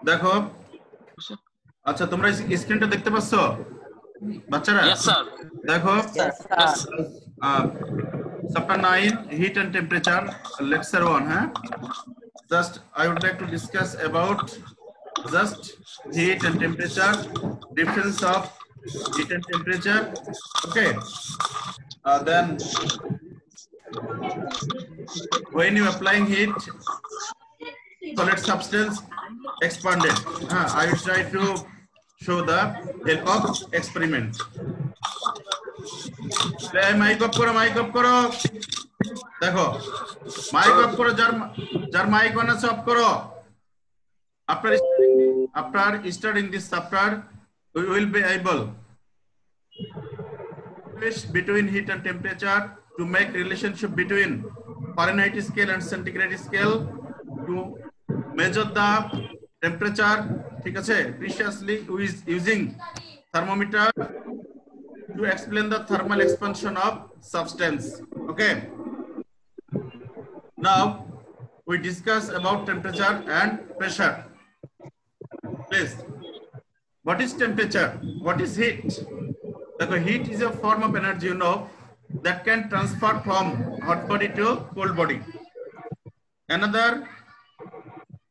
দেখো, আচ্ছা তোমরা স্ক্রিনটা দেখতে পাচ্ছ বাচ্চারা? Yes, sir. দেখো, Yes, Yes. chapter 9 heat and temperature, lecture 1. Just I would like to discuss about just heat and temperature, difference of heat and temperature. Okay, then when you applying heat, solid substance expanded. I will try to show the help of experiment. Mic off করো, mic off করো। দেখো, mic off করো, যার mic on আছে off করো। After studying this chapter, we will be able between heat and temperature to make relationship between Fahrenheit scale and centigrade scale, to measure the temperature, ঠিক আছে, preciously using thermometer, to explain the thermal expansion of substance. Okay, now we discuss about temperature and pressure. Please, what is temperature? What is heat? The heat is a form of energy, you know, that can transfer from hot body to cold body. Another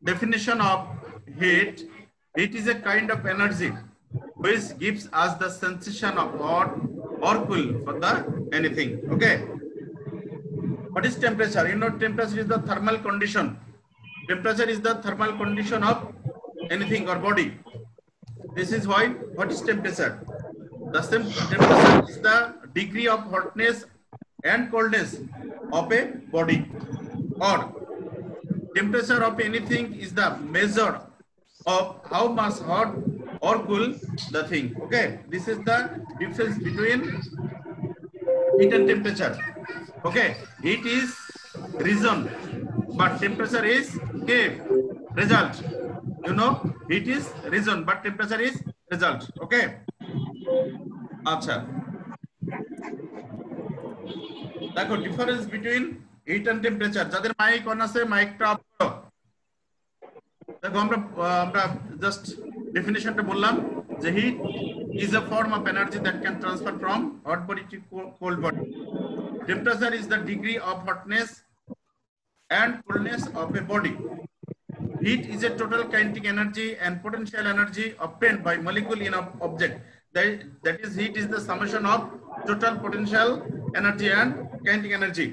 definition of heat: heat is a kind of energy which gives us the sensation of hot or cool for the anything. Okay, what is temperature? You know, temperature is the thermal condition. Temperature is the thermal condition of anything or body. This is why, what is temperature? The same temperature is the degree of hotness and coldness of a body, or temperature of anything is the measure of how much hot or cool the thing. Okay, this is the difference between heat and temperature. Okay, heat is reason, but temperature is result. You know, heat is reason, but temperature is result. Okay, acha, দেখো difference between heat and temperature. যাদের mic on আছে মাইকটা of করো। দেখো, আমরা just ডেফিনিশনটা বললাম যে hit is a form of energy that can transfer from hot body to cold body. Temperature is the degree of hotness and coolness of a body. Heat is a total kinetic energy and potential energy obtained by molecule in an object. That is, heat is the summation of total potential energy and kinetic energy.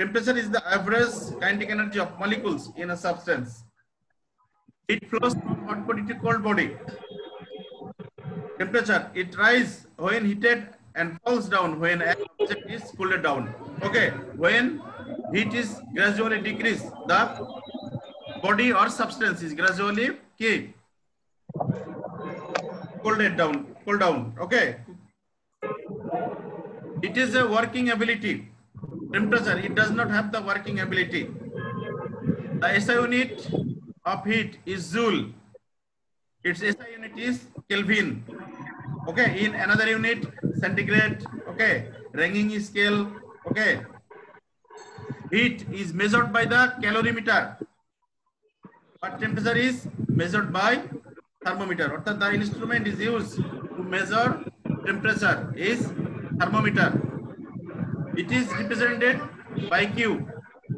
Temperature is the average kinetic energy of molecules in a substance. It flows from hot body to cold body. Temperature, it rises when heated and falls down when an object is cooled down. Okay, when heat is gradually decreased, the body or substance is gradually cooled down. Okay, it is a working ability. Temperature, it does not have the working ability. The SI unit of heat is joule. Its SI unit is Kelvin. Okay, in another unit, centigrade. Okay, Ranging scale. Okay, heat is measured by the calorimeter, but temperature is measured by thermometer. Or the instrument is used to measure temperature is thermometer. It is represented by Q.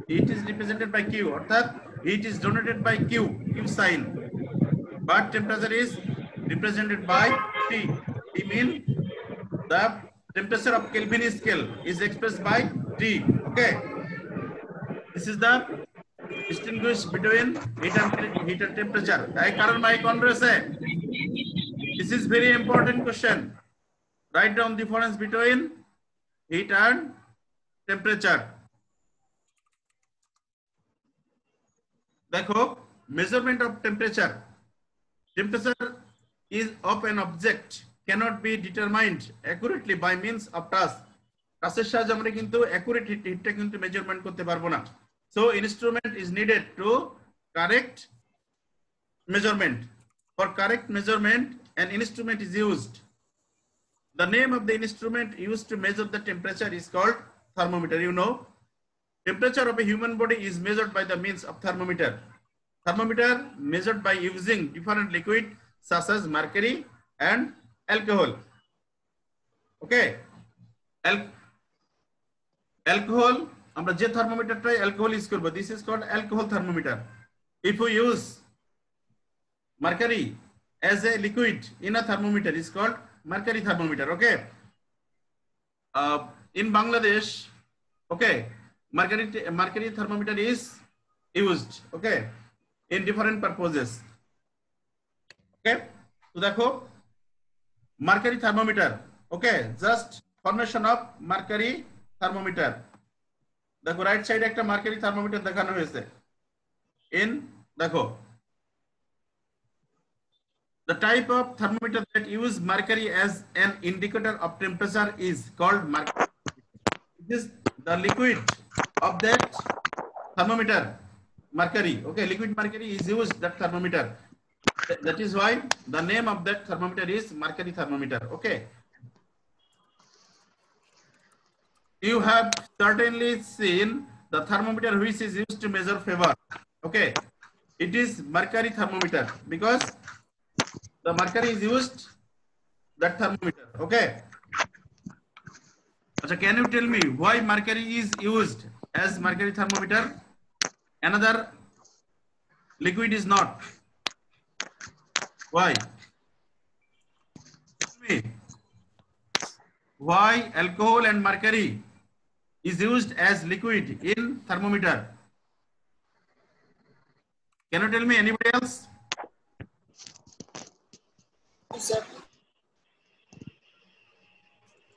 It is represented by Q. Or that heat is denoted by Q sign, but temperature is represented by T. T mean the temperature of Kelvin scale is expressed by T. Okay, this is the distinguish between heat and temperature. Karan mic on rese. This is very important question. Write down the difference between heat and temperature. देखो, measurement of temperature. Temperature is of an object cannot be determined accurately by means of task. Taskের সাহায্যে আমরা কিন্তু accurate হিটটা কিন্তু measurement করতে পারবো না. So instrument is needed to correct measurement. For correct measurement, an instrument is used. The name of the instrument used to measure the temperature is called thermometer. You know, temperature of a human body is measured by the means of thermometer. thermometer measured by using different liquid such as mercury and alcohol. Okay, alcohol আমরা যে থার্মোমিটারটাই alcohol use করব, this is called alcohol thermometer. If we use mercury as a liquid in a thermometer, is called mercury thermometer. Okay, in Bangladesh, okay, mercury thermometer is used, okay, in different purposes. Okay, so देखो mercury thermometer, okay, just formation of mercury thermometer. देखो right side একটা mercury thermometer দেখানো হয়েছে। in देखो the type of thermometer that use mercury as an indicator of temperature is called mercury. It is the liquid of that thermometer, mercury. Okay, liquid mercury is used that thermometer. That is why the name of that thermometer is mercury thermometer. Okay, you have certainly seen the thermometer which is used to measure fever. Okay, it is mercury thermometer because the mercury is used that thermometer. Okay, so can you tell me why mercury is used as mercury thermometer, another liquid is not? Why? Tell me why alcohol and mercury is used as liquid in thermometer. Can you tell me anybody else?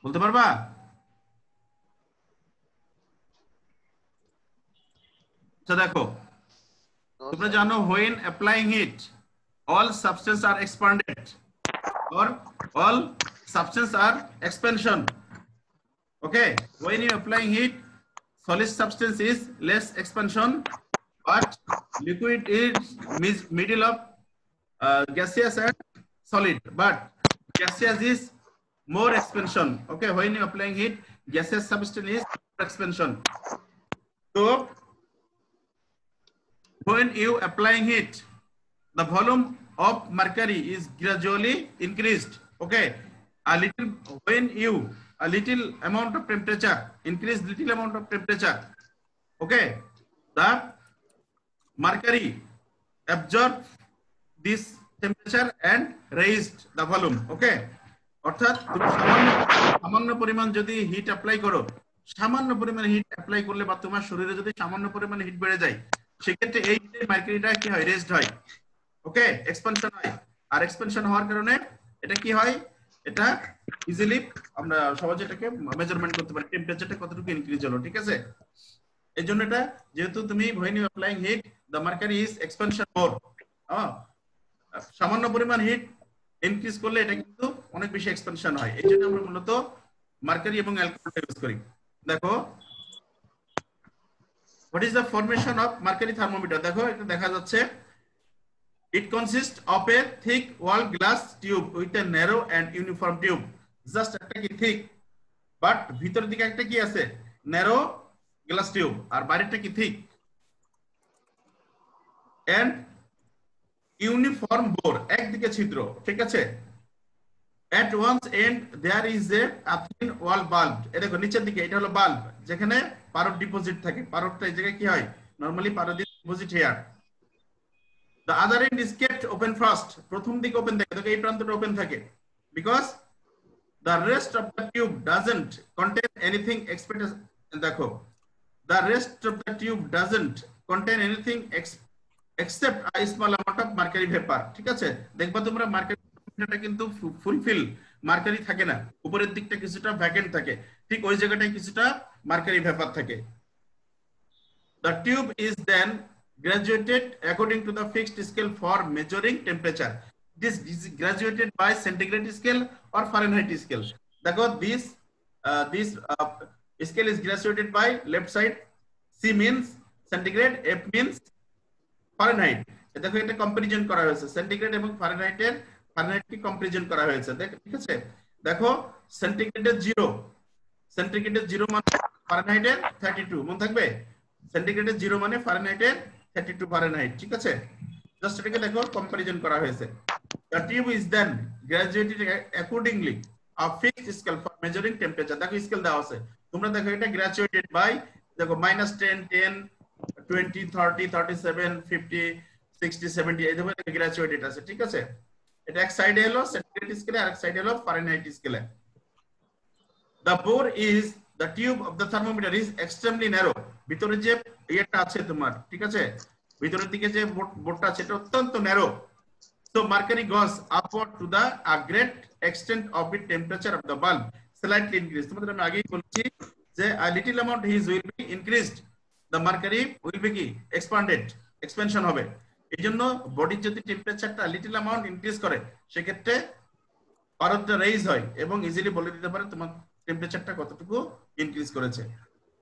বলতে পারবা? তো দেখো তোমরা জানো when applying heat all substances are expanded or all substances are expansion. Okay, when you applying heat, solid substance is less expansion, but liquid is middle of gaseous and solid, but gaseous is more expansion. Okay, when you applying heat, gaseous substance is more expansion. So when you applying heat, the volume of mercury is gradually increased. Okay, a little amount of temperature increase, little amount of temperature. Okay, the mercury absorb this temperature and raised the volume. Okay, অর্থাৎ তুমি সামান্য পরিমাণ যদি hit apply করো, সামান্য পরিমাণ hit apply করলে বা তোমার শরীরে যদি সামান্য পরিমাণ হিট বেড়ে যায়, সেক্ষেত্রে এই মার্কারিটা কি হয়, রেজড হয়। ওকে, এক্সপানশন হয়, আর এক্সপানশন হওয়ার কারণে এটা কি হয়, এটা ইজিলি আমরা সহজে এটাকে মেজারমেন্ট করতে পারি, টেম্পারেচারটা কতটুকু ইনক্রিজ হলো। ঠিক আছে, এই জন্য এটা যেহেতু তুমি when you applying heat the mercury is expansion more, সামান্য পরিমাণ হিট ইনক্রিজ করলে এটা কিন্তু অনেক বেশি এক্সপানশন হয়। এই জন্য আমরা মূলত মার্কারি এবং অ্যালকোহল ইউজ করি। দেখো what is the formation of mercury thermometer, দেখো এটা দেখা যাচ্ছে it consists of a thick wall glass tube with a narrow and uniform tube, just একটা কি thick but ভিতর দিকে একটা কি আছে, narrow glass tube, আর বাইরেটা কি thick and uniform bore, একদিকে ছিদ্র। ঠিক আছে, at one end there is a thin wall bulb, এই দেখো নিচের দিকে এটা হলো বাল্ব, যেখানে পারদ ডিপোজিট থাকে। পারদটা এই জায়গায় কি হয়, নরমালি পারদ deposit here. the other end is kept open first, প্রথম দিকে ওপেন থাকে, দেখো এই প্রান্তটা ওপেন থাকে, because the rest of the tube doesn't contain anything দেখো the rest of the tube doesn't contain anything except a small amount of mercury vapor। ঠিক আছে, দেখবা তোমরা মার্কারিটা কিন্তু ফুলফিল মার্কারি থাকে না, উপরের দিকটা কিছুটা ভ্যাকেন্ট থাকে, ঠিক ওই জায়গাটায় কিছুটা মার্কারি ভেপার থাকে। the tube is then graduated according to the fixed scale for measuring temperature, this is graduated by centigrade scale or Fahrenheit scale। দেখো this scale is graduated by left side, C means centigrade, F means Fahrenheit। দেখো এটা comparison করা হয়েছে, centigrade এবং ফারেনহাইটের, ফারেনহাইটকে comparison করা হয়েছে। ঠিক আছে, দেখো সেন্টিগ্রেডের 0, সেন্টিগ্রেডের 0 মানে ফারেনহাইটের 32, মনে থাকবে, সেন্টিগ্রেডের 0 মানে ফারেনহাইটের 32 ফারেনহাইট। ঠিক আছে, জাস্ট এটাকে দেখো কম্পারিজন করা হয়েছে। The tube is then graduated accordingly a fixed scale for measuring temperature. দেখো স্কেল দেওয়া আছে, তোমরা দেখো এটা graduated by দেখো -10, 10, 20, 30, 37, 50, 60, 70 এইভাবে graduated আছে, ঠিক আছে? এটা এক সাইডে হলো সেন্টিগ্রেড স্কেলে আর এক সাইডে হলো ফারেনহাইট স্কেলে। The bore is the tube of the thermometer is extremely narrow. ভিতরে যে এটা আছে তোমার, ঠিক আছে, ভিতরের দিকে যে বোর্ডটা আছে এটা অত্যন্ত narrow. So mercury goes upward to the a great extent of the temperature of the bulb slightly increased. তোমাদের আমি আগেই বলেছি যে a little amount heat will be increased, the mercury will be কি expanded, expansion হবে। এইজন্য বডির যদি টেম্পারেচারটা লিটল অ্যামাউন্ট ইনক্রিজ করে সেক্ষেত্রে পারদটা রেইজ হয় এবং ইজিলি বলে দিতে পারে তোমার টেম্পারেচারটা কতটুকু ইনক্রিজ করেছে।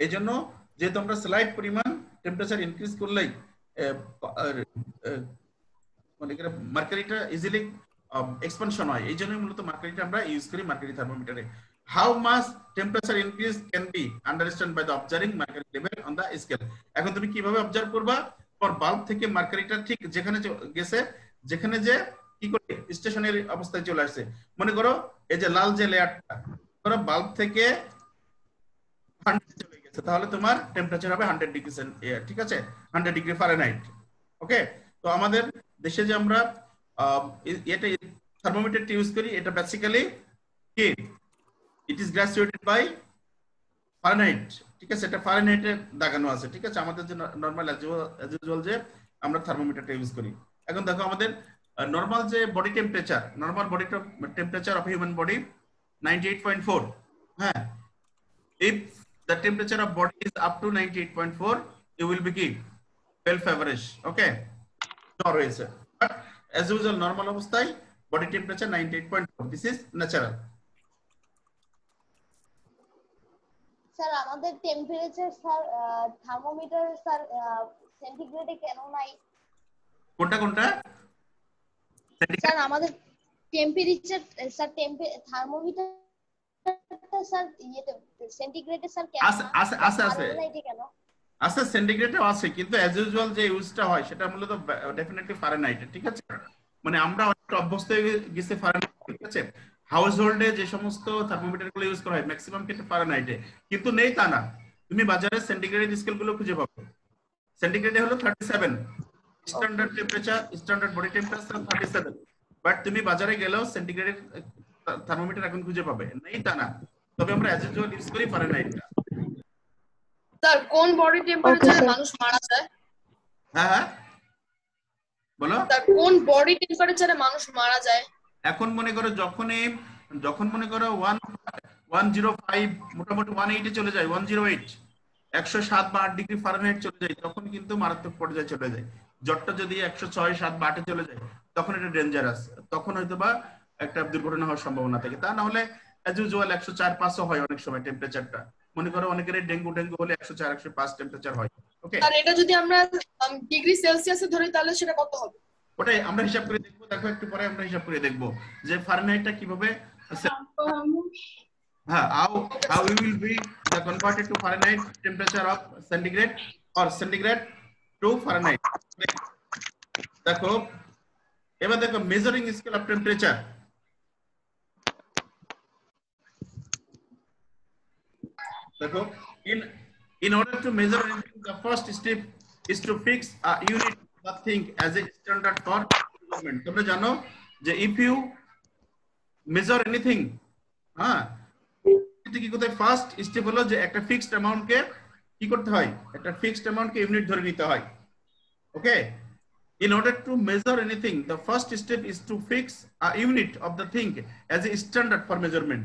এইজন্য যেহেতু আমরা স্লাইড পরিমাণ টেম্পারেচার ইনক্রিজ করলেই মানে মার্কারিটা ইজিলি এক্সপানশন হয়, এই জন্যই মূলত মার্কারিটা আমরা ইউজ করি মার্কারি থার্মোমিটারে। How much temperature increase can be understand by the observing mercury level on the scale. এখন তুমি কিভাবে অবজার্ভ করবা, পর বাল্ব থেকে মার্কারিটা ঠিক যেখানে গেছে, যেখানে যে কি করে স্টেশনারি অবস্থায় চলে আসছে, মনে করো এই যে লাল যে লেয়ারটা ধরো বাল্ব থেকে 100 চলে গেছে, তাহলে তোমার টেম্পারেচার হবে 100 ডিগ্রি ঠিক আছে, 100 ডিগ্রি ফারেনহাইট। ওকে, তো আমাদের দেশে যে আমরা এটা থার্মোমিটারটা ইউজ করি এটা বেসিক্যালি কি it is graduated by Fahrenheit, ঠিক আছে, এটা ফারেনহাইটে দাগানো আছে, ঠিক আছে, আমাদের যে নরমাল অ্যাজ ইউজুয়াল যে আমরা থার্মোমিটারটা ইউজ করি। এখন দেখো আমাদের নরমাল যে body temperature, normal body temperature of human body 98.4, হ্যাঁ, if the temperature of body is up to 98.4 you will be কি well feverish, okay, জ্বর হয়েছে। but as usual normal অবস্থায় body temperature 98.4, this is natural। Sir আমাদের temperature sir thermometer sir সেন্টিগ্রেডে কেন নাই? কোনটা কোনটা স্যার আমাদের টেম্পারেচার স্যার থার্মোমিটারটা স্যার ইয়েতে সেন্টিগ্রেডে স্যার কেন আছে? আছে সেন্টিগ্রেডেও আছে, কিন্তু অ্যাজ ইউজুয়াল যে ইউজটা হয় সেটা মূলত ডেফিনেটলি ফারেনহাইটে, ঠিক আছে, মানে আমরা অনেকটা অভ্যস্ত হয়ে গেছি ফারেনহাইট, ঠিক আছে, হাউস হোল্ডে যে সমস্ত থার্মোমিটার গুলো ইউজ করা হয় ম্যাক্সিমাম ক্ষেত্রে ফারেনহাইটে, কিন্তু নেই তা না, তুমি বাজারে সেন্টিগ্রেড স্কেল গুলো খুঁজে পাবে। সেন্টিগ্রেডে হলো 37, standard temperature, standard body temperature 37, but তুমি বাজারে গেলেও সেন্টিগ্রেডের থার্মোমিটার এখন খুঁজে পাবে, নেই তা না, তবে আমরা অ্যাজ ইউজুয়াল ইউজ করি ফারেনহাইটটা। স্যার কোন বডি টেম্পারেচারে মানুষ মারা যায়? হ্যাঁ হ্যাঁ বলো। স্যার কোন বডি টেম্পারেচারে মানুষ মারা যায়? এখন মনে করো যখন মনে করো 105 মোটামুটি 180 চলে যায়, 108 107 বা 8 ডিগ্রি ফারেনহাইট চলে যায়, তখন কিন্তু মারাত্মক পর্যায়ে চলে যায়। জ্বরটা যদি 106, 7 বা 8 চলে যায় তখন এটা ডেঞ্জারাস, তখন হয়তোবা একটা দুর্ঘটনা হওয়ার সম্ভাবনা থাকে। তা না হলে অ্যাজ ইউজুয়াল 104, 500 হয় অনেক সময় টেম্পারেচারটা, মনে করো অনেকের ডেঙ্গু হলে 104, 105 টেম্পারেচার হয়। ওকে, আর এটা যদি আমরা ডিগ্রি সেলসিয়াসে ধরি তাহলে সেটা কত হবে? ওটাই আমরা হিসাব করে দেখব, দেখো একটু পরে আমরা হিসাব করে দেখব যে ফারেনহাইটটা কিভাবে, হ্যাঁ, how we will be converted to Fahrenheit temperature of centigrade or centigrade to Fahrenheit। দেখো এবার দেখো মেজারিং স্কেল অফ টেম্পারেচার, দেখো in order to measure anything the first step is to fix a unit of the thing as a standard for measurement। তোমরা জানো যে if you measure anything, হ্যাঁ, কি করতে হয়, ফার্স্ট স্টেপ হলো যে একটা ফিক্সড অ্যামাউন্ট কে কি করতে হয়, একটা ফিক্সড অ্যামাউন্ট কে ইউনিট ধরে নিতে হয়। ওকে, in order to measure anything the first step is to fix a unit of the thing as a standard for measurement।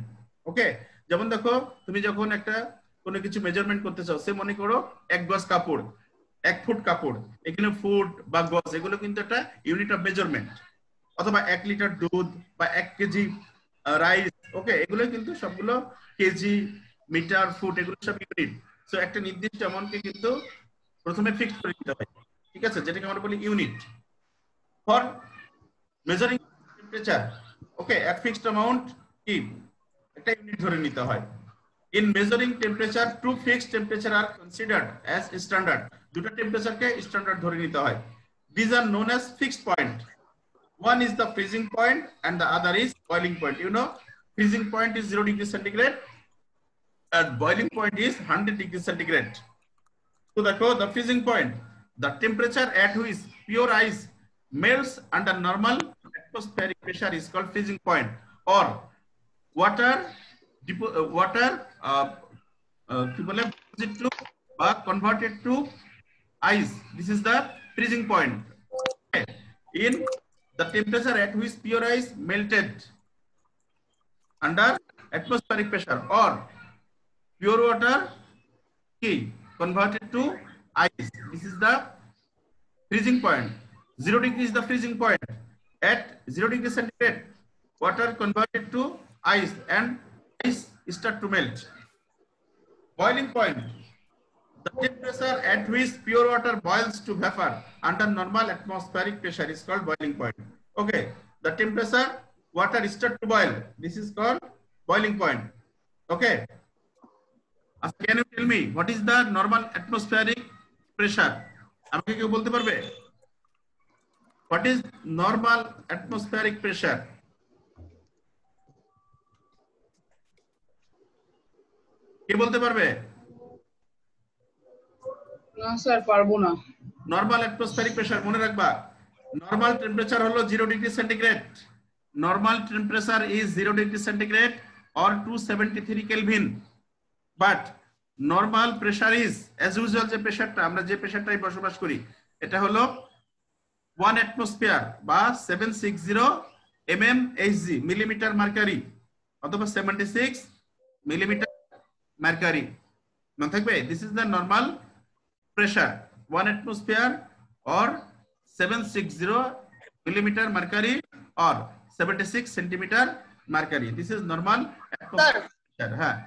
ওকে, যেমন দেখো তুমি যখন একটা কোনো কিছু মেজারমেন্ট করতে চাও, সে মনে করো 1 গজ কাপড়, 1 ফুট কাপড়, এখানে ফুট বা গজ এগুলো কিন্তু একটা ইউনিট অফ মেজারমেন্ট, অথবা 1 লিটার দুধ বা 1 কেজি রাইস, ওকে, এগুলো কিন্তু সবগুলো কেজি, মিটার, ফুট এগুলো সব ইউনিট। সো একটা নির্দিষ্ট অ্যামাউন্টকে কিন্তু প্রথমে ফিক্স করে দিতে হয়, ঠিক আছে, যেটাকে আমরা বলি ইউনিট ফর মেজারিং টেম্পারেচার। ওকে, এক ফিক্সড অ্যামাউন্ট কি একটা ইউনিট ধরে নিতে হয়। In measuring temperature, two fixed temperature are considered as standard। দুটো টেম্পারেচারকে স্ট্যান্ডার্ড ধরে নিতে হয়। These are known as fixed point. One is the freezing point and the other is boiling point. You know, freezing point is 0 degrees centigrade and boiling point is 100 degrees centigrade. So the freezing point, the temperature at which pure ice melts under normal atmospheric pressure is called freezing point, or water converted to ice. This is the freezing point. Okay. In the temperature at which pure ice melted under atmospheric pressure, or pure water converted to ice. This is the freezing point. 0 degree is the freezing point. At 0 degree centigrade, water converted to ice and ice start to melt. Boiling point, the temperature at which pure water boils to vapor under normal atmospheric pressure is called boiling point. Okay, the temperature water start to boil, this is called boiling point. Okay, can you tell me what is the normal atmospheric pressure? আমাকে কেউ বলতে পারবে? What is normal atmospheric pressure? কে বলতে পারবে? না sir পারবো না। Normal atmospheric pressure মনে রাখবা, নরমাল টেম্পারেচার হলো 0 degree centigrade. Normal temperature is 0 degree centigrade or 273 kelvin, but normal pressure is as usual যে প্রেসারটা আমরা যে প্রেসারটাই বসবাস করি এটা হলো 1 অ্যাটমসফিয়ার বা 760 mmHg মিলিমিটার মার্কারি অথবা 76 মিলিমিটার মার্কারি মনে থাকবে। This is the normal pressure 1 atmosphere or 760 millimeter mercury or 76 centimeter mercury. This is normal atmospheric pressure. হ্যাঁ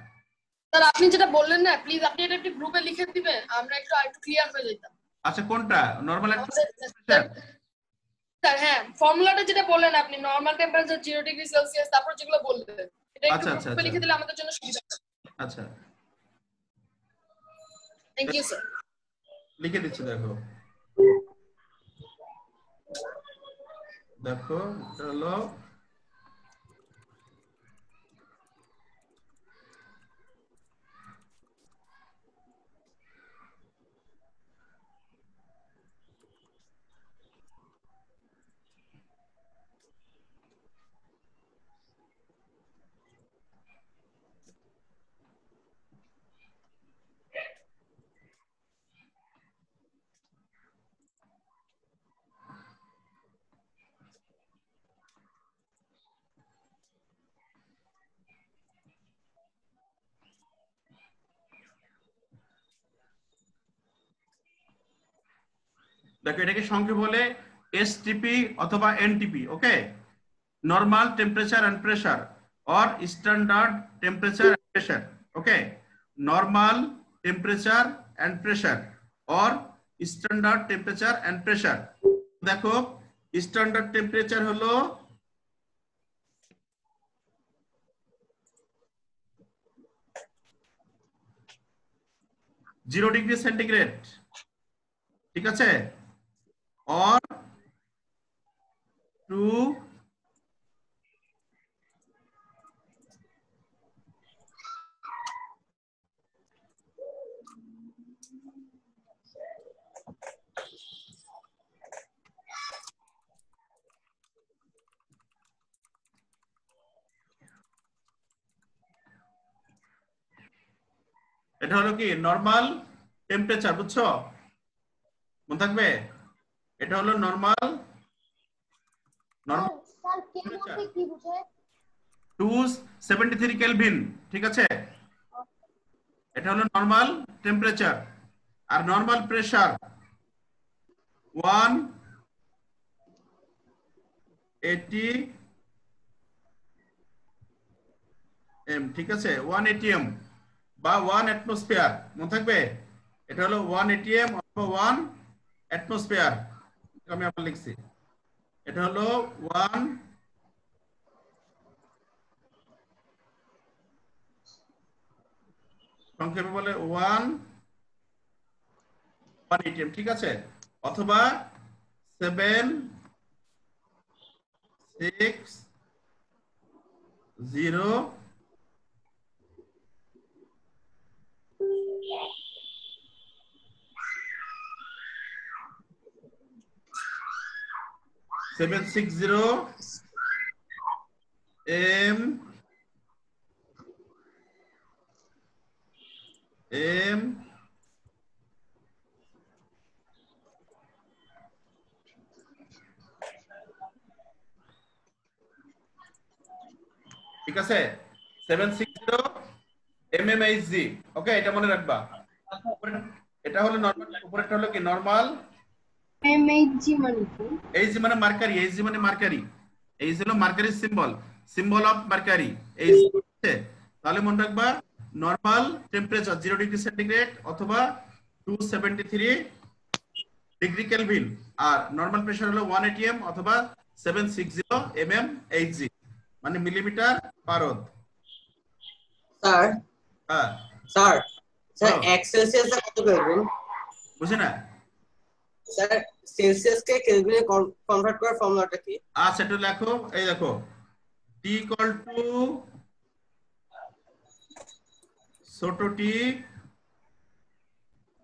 স্যার আপনি যেটা বললেন না প্লিজ আপনি এটা একটু গ্রুপে লিখে দিবেন, আমরা একটু ক্লিয়ার হয়ে যেতাম। আচ্ছা কোনটা নরমাল atmospheric pressure? স্যার হ্যাঁ ফর্মুলাটা যেটা বললেন আপনি নরমাল টেম্পারেচার 0 ডিগ্রি সেলসিয়াস তারপর যেগুলো বললেন এটা একটু গ্রুপে লিখে দিলে আমাদের জন্য সুবিধা হবে। আচ্ছা থ্যাংক ইউ স্যার। লিখে দিচ্ছি, দেখো দেখো হলো দেখো এটাকে সংক্ষেপে বলে এসটিপি অথবা NTP. Okay, normal temperature and pressure or standard temperature and pressure. Okay, normal temperature and pressure or standard temperature and pressure. দেখো স্ট্যান্ডার্ড টেম্পারেচার হলো 0 ডিগ্রি সেন্টিগ্রেড, ঠিক আছে, or 2 এটা হলো কি নরমাল টেম্পারেচার, বুঝছো? মনে থাকবে এটা হলো নরমাল স্যার কেমন কি বুঝায়? 273 কেলভিন, ঠিক আছে, এটা হলো নরমাল টেম্পারেচার। আর নরমাল প্রেসার 180 এম, ঠিক আছে, 180 এম বা 1 অ্যাটমসফিয়ার। মনে থাকবে এটা হলো 180 এম অথবা 1 অ্যাটমসফিয়ার। আমি আবার লিখছি এটা হলো 1 সংক্ষেপে বলে 180 এম, ঠিক আছে, অথবা 7 6 0 760 M ঠিক আছে 760 mmHg ওকে এটা মনে রাখবা এটা হলো নরমাল উপরেরটা হলো কি নরমাল mmHg মানে কি Hg মানে মার্কারি Hg মানে মার্কারি এই হলো মার্কারি সিম্বল অফ মার্কারি এই তাহলে মনে রাখবা নরমাল টেম্পারেচার 0 ডিগ্রি সেন্টিগ্রেড অথবা 273 ডিগ্রি কেলভিন আর নরমাল প্রেসার হলো 1 atm অথবা 760 mmHg মানে মিলিমিটার পারদ স্যার হ্যাঁ স্যার স্যার 1 সেলসিয়াস কত কেলভিন বুঝছেন না স্যার সেলসিয়াস কে কেলভিনে কনভার্ট করার ফর্মুলাটা কি আচ্ছা একটু লেখো এই দেখো T equal to ছোট t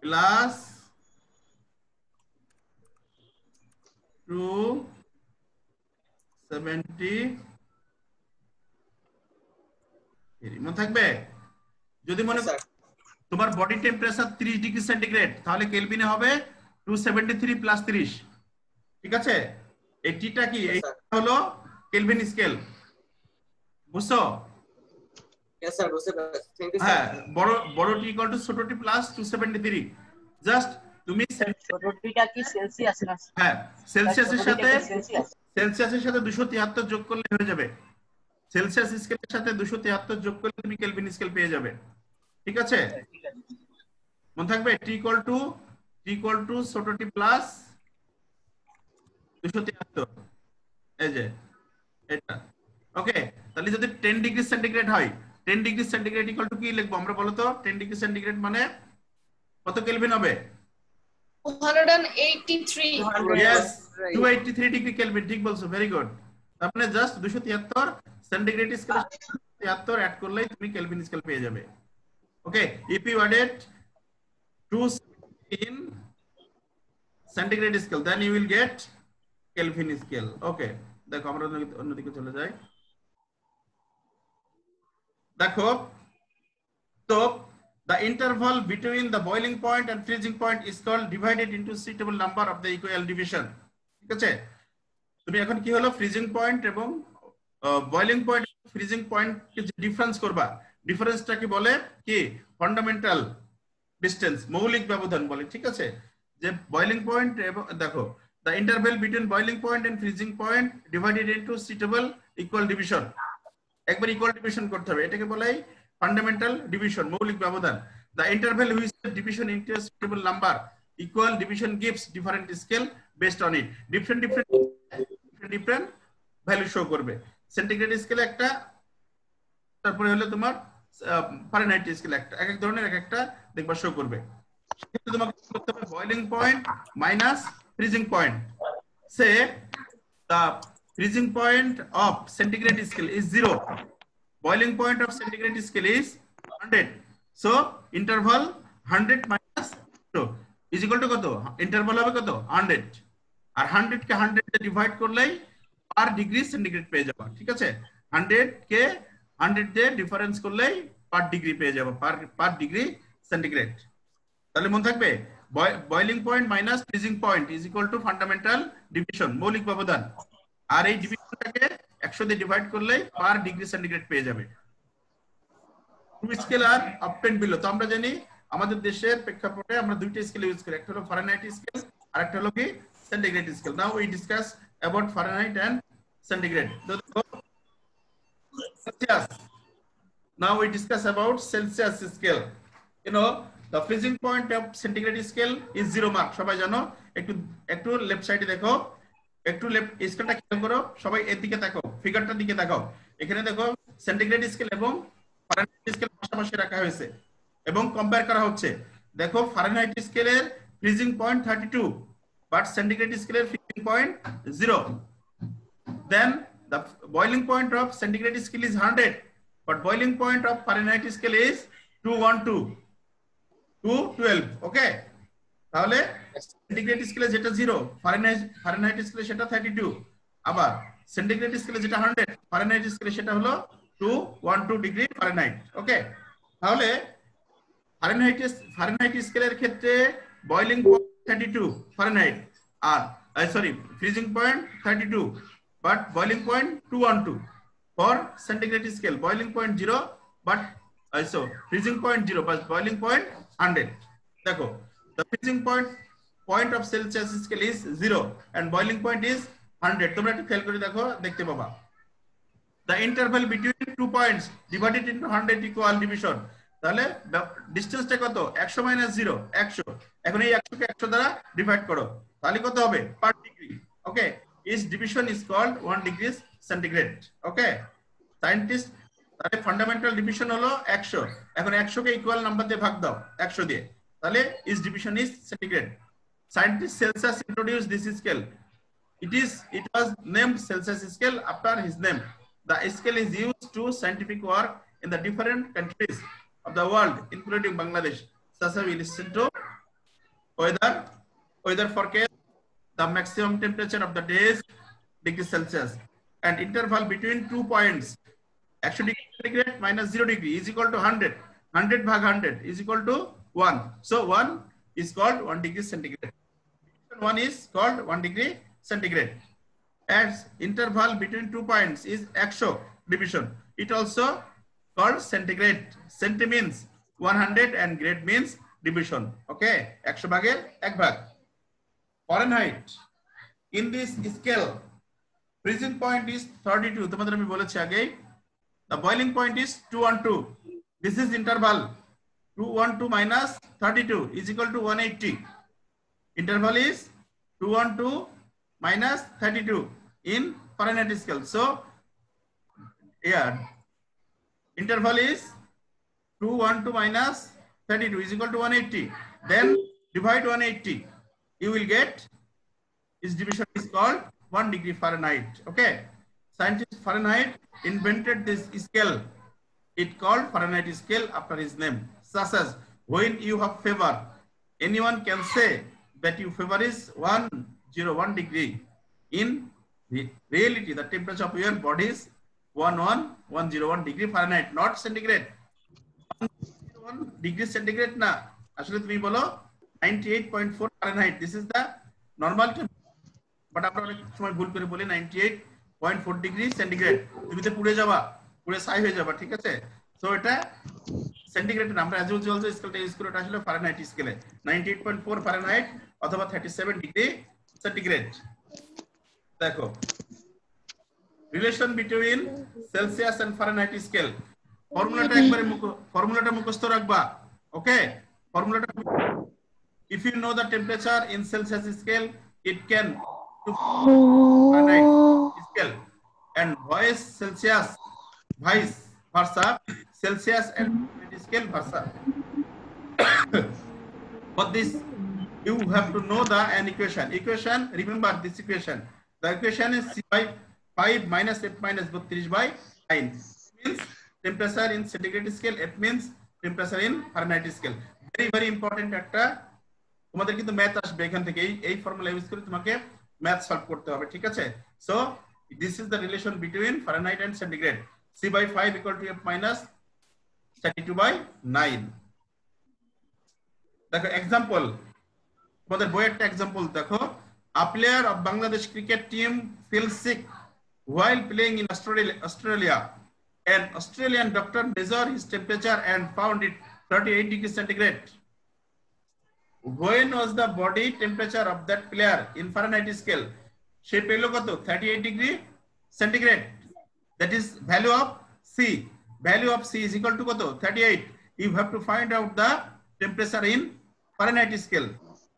প্লাস 270 মনে থাকবে যদি মনে তোমার বডি টেম্পারেচার 30 ডিগ্রি সেন্টিগ্রেড তাহলে কেলভিনে হবে 273 প্লাস 30 ঠিক আছে এই টিটা কি এইটা হলো কেলভিন স্কেল বুঝছো यस স্যার বুঝতে পারছি থ্যাঙ্ক ইউ হ্যাঁ স্যার বড় টি ইকুয়াল টু ছোট টি প্লাস 273 জাস্ট তুমি ছোটটিটা কি সেলসিয়াস না হ্যাঁ সেলসিয়াসের সাথে সেলসিয়াস সেলসিয়াসের সাথে 273 যোগ করলে হয়ে যাবে সেলসিয়াস স্কেলের সাথে 273 যোগ করলে তুমি কেলভিন স্কেল পেয়ে যাবে ঠিক আছে মনে থাকবে টি ইকুয়াল টু ছোট টি প্লাস 273 এই যে এটা ওকে তাহলে যদি 10 ডিগ্রি সেন্টিগ্রেড হয় 10 ডিগ্রি সেন্টিগ্রেড ইকুয়াল টু কি লিখবো আমরা বলো তো 10 ডিগ্রি সেন্টিগ্রেড মানে কত কেলভিন হবে 283 यस 283 ডিগ্রি কেলভিন ঠিক বলছো ভেরি গুড তার মানে জাস্ট 273 সেন্টিগ্রেড স্কেল 73 অ্যাড করলেই তুমি কেলভিন স্কেল পেয়ে যাবে okay if you added 2 in centigrade scale then you will get Kelvin scale okay দেখো আমরা অন্যদিকে চলে যাই দেখো তো the interval between the boiling point and freezing point is called divided into suitable number of the equal division ঠিক আছে তুমি এখন কি হলো ফ্রিজিং পয়েন্ট এবং বয়লিং পয়েন্ট ফ্রিজিং পয়েন্ট কে ডিফারেন্স করবা ডিফারেন্সটা কি বলে কি ফান্ডামেন্টাল ডিসটেন্স মৌলিক ব্যবধান বলে ঠিক আছে যে বয়লিং পয়েন্ট এবং দেখো the interval between boiling point and freezing point divided into suitable equal division একবার ইকুয়াল ডিভিশন করতে হবে এটাকে বলে ফান্ডামেন্টাল ডিভিশন মৌলিক ব্যবধান the interval which the division into a suitable number equal division gives different scale based on it different value show করবে centigrade স্কেলে একটা তারপরে হলো তোমার ফারেনহাইট স্কেলে একটা এক এক ধরনের এক একটা দেখবা শো করবে সেক্ষেত্রে তোমাকে করতে হবে boiling point minus freezing point say the freezing point of centigrade scale is 0 boiling point of centigrade scale is 100 so interval 100 minus 0 is equal to কত interval হবে কত 100 আর 100 কে 100 তে ডিভাইড করলেই পার ডিগ্রি সেন্টিগ্রেড পেয়ে যাবে ঠিক আছে 100 কে 100 দিয়ে ডিফারেন্স করলেই পার ডিগ্রি পেয়ে যাবে পার ডিগ্রি সেন্টিগ্রেড তাহলে মনে থাকবে boiling point minus freezing point is equal to fundamental division মৌলিক ব্যবধান আর এই ডিভিশনটাকে 100 দিয়ে ডিভাইড করলে পার ডিগ্রি সেন্টিগ্রেড পেয়ে যাবে টু স্কেল আর আপ এন্ড বিলো তো আমরা জানি আমাদের দেশের প্রেক্ষাপটে আমরা দুইটা স্কেল ইউজ করি একটা হলো ফারেনহাইট স্কেল আর একটা হলো কি centigrade scale now we discuss about Fahrenheit and centigrade Celsius now we discuss about Celsius scale you know the freezing point of centigrade scale is 0 mark সবাই জানো একটু লেফট সাইডে দেখো একটু লেফট স্কেলটা খেয়াল করো সবাই এর দিকে তাকাও ফিগারটার দিকে তাকাও এখানে দেখো সেন্টিগ্রেড স্কেল এবং ফারেনহাইট স্কেল পাশাপাশি রাখা হয়েছে এবং কম্পেয়ার করা হচ্ছে দেখো ফারেনহাইট স্কেলের freezing point 32 but centigrade scale is freezing point 0. Then the boiling point of centigrade scale is 100, but boiling point of Fahrenheit scale is 212 212. Okay, তাহলে সেন্টিগ্রেড স্কেলে যেটা 0, ফারেনহাইট স্কেলে সেটা 32, আবার সেন্টিগ্রেড স্কেলে যেটা 100, ফারেনহাইট স্কেলে সেটা হলো 212 ডিগ্রি ফারেনহাইট। ওকে, তাহলে ফারেনহাইট স্কেলের ক্ষেত্রে বয়লিং পয়েন্ট 32 ফারেনহাইট, আর sorry freezing point 32, but boiling point 212. For centigrade scale, boiling point 0, but so freezing point 0, but boiling point 100. देखो, the freezing point of Celsius scale is 0 and boiling point is 100. তোমরা একটু খেয়াল করে দেখো, দেখতে পাবা। The interval between 2 points divided into 100 equal division. তাহলে ডিসটেন্সটা কত? 100 - 0 100। এখন এই 100 কে 100 দ্বারা ডিভাইড করো, তাহলে কত হবে? পার degree. Okay, each division is called 1 degree centigrade. Okay, scientist তাহলে ফান্ডামেন্টাল ডিভিশন হলো 100। এখন 100 কে ইকুয়াল নাম্বার দিয়ে ভাগ দাও 100 দিয়ে, তাহলে each division is centigrade. Scientist Celsius introduced this scale. It was named Celsius scale after his name. The scale is used to scientific work in the different countries of the world, including Bangladesh. Such as we listen to weather forecast, the maximum temperature of the day is degrees Celsius, and interval between 2 points 100 degree centigrade minus 0 degree is equal to 100. 100 भाग 100 is equal to 1. So 1 is called 1 degree centigrade. 1 is called 1 degree centigrade. As interval between 2 points is 100 division. It also called centigrade. Centi means 100 and grade means division. Okay, 100 ভাগে 1 ভাগ। Fahrenheit. In this scale, freezing point is 32. তোমাদের আমি বলেছি আগে। The boiling point is 212. This is interval 212 minus 32 is equal to 180. Interval is 212 minus 32 in Fahrenheit scale. So, yeah, interval is 212 minus 32 is equal to 180. Then divide 180. You will get its division is called 1 degree Fahrenheit. Okay, scientist Fahrenheit invented this scale. It called Fahrenheit scale after his name. Such as when you have fever, anyone can say that your fever is 101 degree. In reality, the temperature of your body is 101 degree Fahrenheit, not centigrade. 101 degree centigrade na. আসলে তুমি বলো 98.4 Fahrenheit. This is the normal temperature. But আমরা অনেক সময় ভুল করে বলি 98.4 degree centigrade. তুমি তো পুড়ে যাবা, পুড়ে ছাই হয়ে যাবা, ঠিক আছে? সো এটা সেন্টিগ্রেড না, আমরা অ্যাজ ইউজুয়াল যে স্কেলটা ইউজ করি ওটা আসলে ফারেনহাইট স্কেলে 98.4 ফারেনহাইট অথবা 37 ডিগ্রি সেন্টিগ্রেড। দেখো, relation between Celsius and Fahrenheit scale. ফর্মুলাটা মুখস্থ রাখবা। ওকে, ফর্মুলাটা, if you know the temperature in Celsius scale, it can to Fahrenheit scale, and vice versa, Celsius and Fahrenheit scale versa. For this, you have to know an equation. Remember this equation. The equation is C by 5 minus F minus 32 by 9. Means temperature in centigrade scale. F means temperature in Fahrenheit scale. Very important একটা, তোমাদের কিন্তু math আসবে এখান থেকে, এই formula use করে তোমাকে math solve করতে হবে, ঠিক আছে? So this is the relation between Fahrenheit and centigrade. C by 5 equal to F minus 32 by 9. দেখো এক্সাম্পল, তোমাদের বইয়ের একটা এক্সাম্পল দেখো। A player of Bangladesh cricket team feels sick while playing in Australia. An Australian doctor measured his temperature and found it 38 degrees centigrade. When was the body temperature of that player in Fahrenheit scale? She পেল কত? 38 degree centigrade. That is value of C. Value of C is equal to কত? 38. You have to find out the temperature in Fahrenheit scale.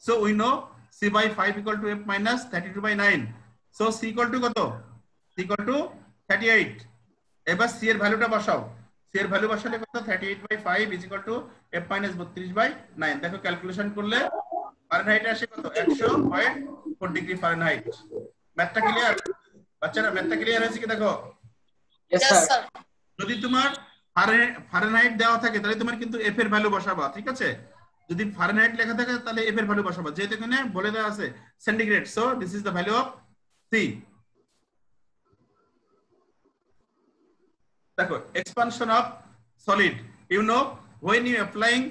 So we know C by 5 equal to F minus 32 by 9. So C equal to কত? C equal to 38. এবার C এর ভ্যালুটা বসাও। C এর value বসালে কত? 38 by 5 is equal to F minus 32 by 9. দেখো calculation করলে ফারেনহাইট আসে কত 100.4 ডিগ্রি ফারেনহাইট। ম্যাথটা ক্লিয়ার বাচ্চারা? ম্যাথটা ক্লিয়ার হয়েছে কি দেখো? Yes, Yes, sir. sir. যদি তোমার ফারেনহাইট দেওয়া থাকে তাহলে তোমার কিন্তু এফ এর ভ্যালু বসাবা, ঠিক আছে? যদি ফারেনহাইট লেখা থাকে তাহলে এফ এর ভ্যালু বসাবা, যেহেতু এখানে বলে দেওয়া আছে centigrade, so this is the value of C. দেখো expansion of solid, you know when you applying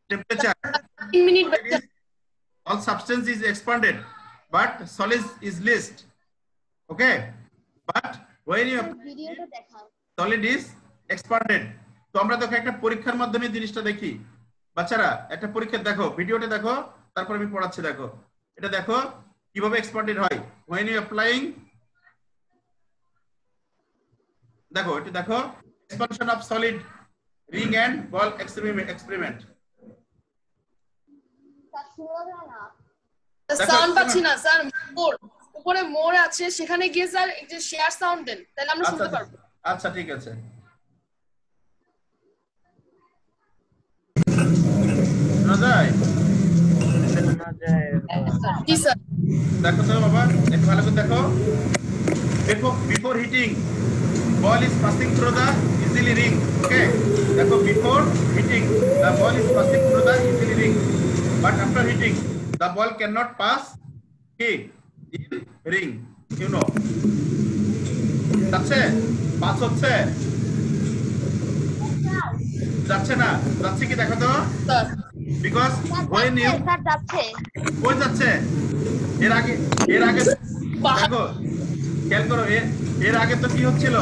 temperature 3 minute বাচ্চা। all substance is expanded but solid is least, okay, but when you ভিডিওটা দেখান। solid is expanded। তো আমরা দেখো একটা পরীক্ষার মাধ্যমে জিনিসটা দেখি বাচ্চারা, একটা পরীক্ষা দেখো, ভিডিওটা দেখো, তারপর আমি পড়াচ্ছি। দেখো এটা দেখো কিভাবে এক্সপান্ডেড হয় when you applying, দেখো এটা দেখো expansion of solid ring and ball experiment। Sir শোনা যায় না। সাউন্ড পাচ্ছি না স্যার, মোর উপরে মোর আছে, সেখানে গিয়ে স্যার এই যে শেয়ার সাউন্ড দেন, তাহলে আমরা শুনতে পারবো। আচ্ছা ঠিক আছে, শোনা যায়? জি স্যার। দেখো তো বাবা একটু ভালো করে দেখো, before hitting ball is passing through the easily ring, okay, দেখো before hitting the ball is passing through the easily ring, but after hitting the ball cannot pass in ring, you know, যাচ্ছে pass হচ্ছে যাচ্ছে না, যাচ্ছে কি দেখো তো, sir because when you sir যাচ্ছে। কই যাচ্ছে, এর আগে দেখো খেয়াল করো, এর আগে তো কি হচ্ছিল,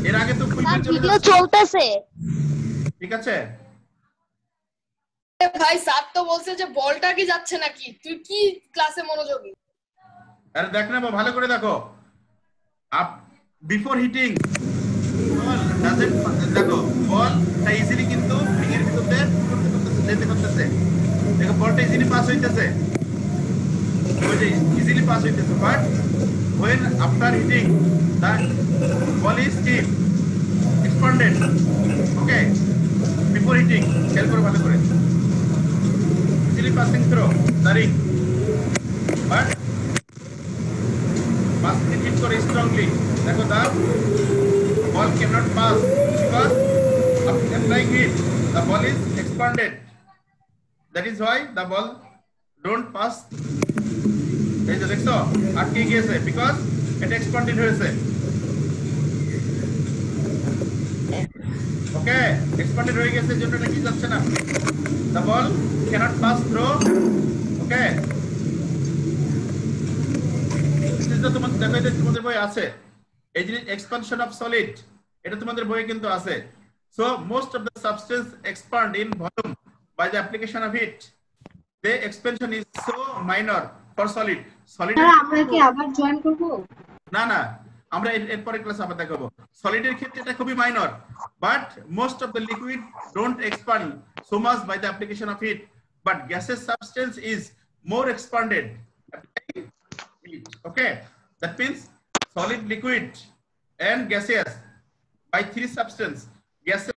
এর আগে তো স্যার ভিডিও চলতেছে। ঠিক আছে ভাই স্যার তো বলছে যে বলটা কি যাচ্ছে নাকি, তুই কি ক্লাসে মনোযোগী? আরে দেখ না বাবা, ভালো করে দেখো, up before hitting ball doesn't, দেখো বলটা ইজিলি কিন্তু রিং এর ভিতরে যেতে করতেছে, দেখো বলটা ইজিলি পাস হইতেছে, ওই যে ইজিলি পাস হইতেছে, but when after hitting the ball is still expanded, okay, before hitting খেয়াল করো ভালো করে, easily passing through the ring, but basket hit করে strongly, দেখো the ball cannot pass because after applying it the ball is expanded, that is why the ball don't pass, এই যে দেখছো আটকে গিয়েছে, বিকজ এটা এক্সপান্ডেড হয়েছে, ওকে, এক্সপান্ডেড হয়ে গেছে জন্য এটা কি যাচ্ছে না, the ball cannot pass through, ওকে, এটা তোমাদের দেখো, এটা তোমাদের বই আছে, এই জিনিস এক্সপানশন অফ সলিড, এটা তোমাদের বইয়ে কিন্তু আছে। So most of the substance expand in volume by the application of heat, the expansion is so minor for solid আমরা কি আবার জয়েন করব? না না, আমরা এর পরের ক্লাসে আবার দেখাবো। সলিডের ক্ষেত্রে এটা খুবই minor, but most of the liquid don't expand so much by the application of hit, but gases substance is more expanded, okay, that means solid, liquid and gaseous by three substance, gases